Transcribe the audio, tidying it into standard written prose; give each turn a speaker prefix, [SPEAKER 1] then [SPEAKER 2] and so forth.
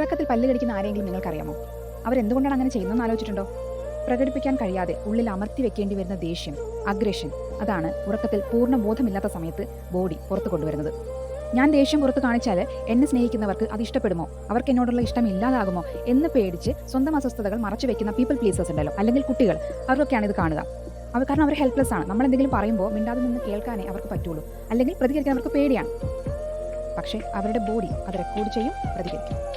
[SPEAKER 1] ഉറക്കത്തിൽ പല്ല് കടിക്കുന്ന ആരെങ്കിലും നിങ്ങൾക്കറിയാമോ? അവരെന്തുകൊണ്ടാണ് അങ്ങനെ ചെയ്യുന്നതെന്ന് ആലോചിച്ചിട്ടുണ്ടോ? പ്രകടിപ്പിക്കാൻ കഴിയാതെ ഉള്ളിൽ അമർത്തി വെക്കേണ്ടി വരുന്ന ദേഷ്യം, അഗ്രഷൻ, അതാണ് ഉറക്കത്തിൽ പൂർണ്ണ ബോധമില്ലാത്ത സമയത്ത് ബോഡി പുറത്തു കൊണ്ടുവരുന്നത്. ഞാൻ ദേഷ്യം പുറത്ത് കാണിച്ചാൽ എന്നെ സ്നേഹിക്കുന്നവർക്ക് അത് ഇഷ്ടപ്പെടുമോ, അവർക്ക് എന്നോടുള്ള ഇഷ്ടം ഇല്ലാതാകുമോ എന്ന് പേടിച്ച് സ്വന്തം അസ്വസ്ഥതകൾ മറച്ചു വെക്കുന്ന പീപ്പിൾ പ്ലീസേഴ്സ് ഉണ്ടല്ലോ, അല്ലെങ്കിൽ കുട്ടികൾ, അവർക്കൊക്കെയാണ് ഇത് കാണുക. കാരണം അവർ ഹെൽപ്ലെസ് ആണ്. നമ്മൾ എന്തെങ്കിലും പറയുമ്പോൾ മിണ്ടാതെ നിന്ന് കേൾക്കാനേ അവർക്ക് പറ്റുള്ളൂ, അല്ലെങ്കിൽ പ്രതികരിക്കാൻ അവർക്ക് പേടിയാണ്. പക്ഷേ അവരുടെ ബോഡി അത് റെക്കോർഡ് ചെയ്യും, പ്രതികരിക്കും.